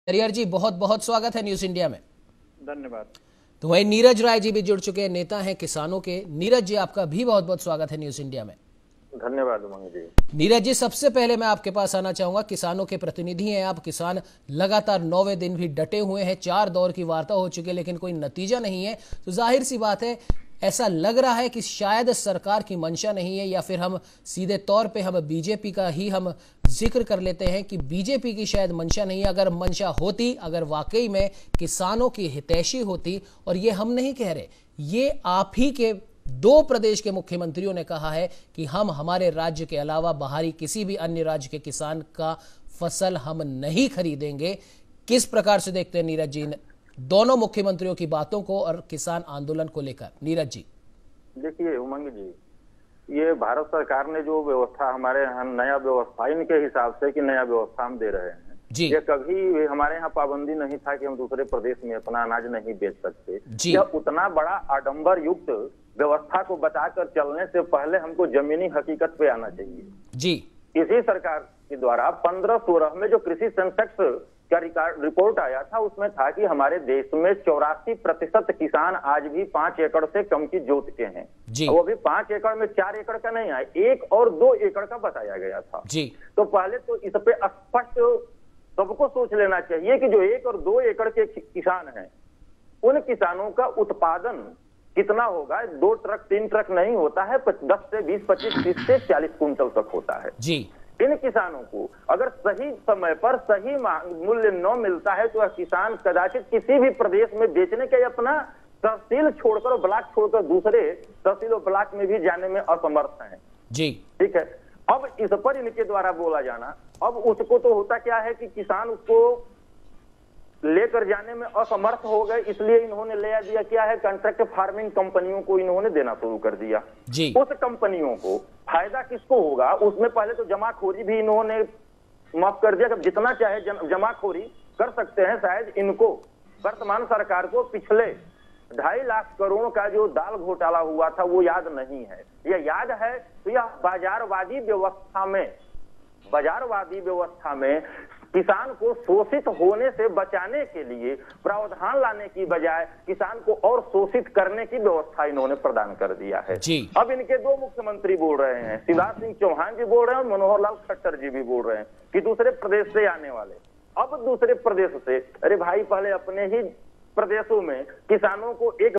हरिहर जी, बहुत बहुत स्वागत है न्यूज इंडिया में। धन्यवाद। तो वही नीरज राय जी भी जुड़ चुके हैं, नेता हैं किसानों के। नीरज जी, आपका भी बहुत बहुत स्वागत है न्यूज इंडिया में। धन्यवाद उमंग जी। नीरज जी, सबसे पहले मैं आपके पास आना चाहूंगा, किसानों के प्रतिनिधि हैं आप। किसान लगातार 9वें दिन भी डटे हुए हैं, 4 दौर की वार्ता हो चुकी है लेकिन कोई नतीजा नहीं है। तो जाहिर सी बात है, ऐसा लग रहा है कि शायद सरकार की मंशा नहीं है, या फिर हम सीधे तौर पे हम बीजेपी का ही हम जिक्र कर लेते हैं कि बीजेपी की शायद मंशा नहीं है। अगर मंशा होती, अगर वाकई में किसानों की हितैषी होती, और ये हम नहीं कह रहे, ये आप ही के 2 प्रदेश के मुख्यमंत्रियों ने कहा है कि हम हमारे राज्य के अलावा बाहरी किसी भी अन्य राज्य के किसान का फसल हम नहीं खरीदेंगे। किस प्रकार से देखते हैं नीरज जी दोनों मुख्यमंत्रियों की बातों को और किसान आंदोलन को लेकर? नीरज जी, देखिए उमंग जी, ये भारत सरकार ने जो व्यवस्था हमारे यहाँ नया व्यवस्था इनके हिसाब से कि नया व्यवस्था हम दे रहे हैं जी। ये कभी हमारे यहाँ पाबंदी नहीं था कि हम दूसरे प्रदेश में अपना अनाज नहीं बेच सकते जी। यह उतना बड़ा आडंबर युक्त व्यवस्था को बचाकर चलने से पहले हमको जमीनी हकीकत पे आना चाहिए जी। इसी सरकार के द्वारा 15-16 में जो कृषि सेंसेक्स का रिपोर्ट आया था, उसमें था कि हमारे देश में 84% किसान आज भी 5 एकड़ से कम की जोत के हैं जी। वो भी 5 एकड़ में 4 एकड़ का नहीं है, 1 और 2 एकड़ का बताया गया था जी। तो पहले तो इस पे स्पष्ट सबको सोच लेना चाहिए कि जो 1 और 2 एकड़ के किसान हैं, उन किसानों का उत्पादन कितना होगा। 2 ट्रक 3 ट्रक नहीं होता है, 10 से 20, 25, 30 से 40 कुंटल तक होता है जी। इन किसानों को अगर सही समय पर सही मूल्य न मिलता है तो किसान कदाचित किसी भी प्रदेश में बेचने के अपना तहसील छोड़कर और ब्लॉक छोड़कर दूसरे तहसील और ब्लॉक में भी जाने में असमर्थ हैं जी। ठीक है, अब इस पर इनके द्वारा बोला जाना, अब उसको तो होता क्या है कि किसान उसको लेकर जाने में असमर्थ हो गए, इसलिए इन्होंने ले दिया क्या है, कॉन्ट्रैक्ट फार्मिंग कंपनियों को इन्होंने देना शुरू कर दिया जी। उस कंपनियों को फायदा किसको होगा, उसमें पहले तो जमाखोरी भी इन्होंने माफ कर दिया। जितना चाहे जमाखोरी कर सकते हैं, शायद इनको वर्तमान सरकार को पिछले 2.5 लाख करोड़ का जो दाल घोटाला हुआ था वो याद नहीं है। यह याद है तो यह बाजारवादी व्यवस्था में किसान को शोषित होने से बचाने के लिए प्रावधान लाने की बजाय किसान को और शोषित करने की व्यवस्था इन्होंने प्रदान कर दिया है जी। अब इनके 2 मुख्यमंत्री बोल रहे हैं, शिवराज सिंह चौहान जी बोल रहे हैं और मनोहर लाल खट्टर जी भी बोल रहे हैं कि दूसरे प्रदेश से आने वाले। अब दूसरे प्रदेश से, अरे भाई, पहले अपने ही प्रदेशों में किसानों को एक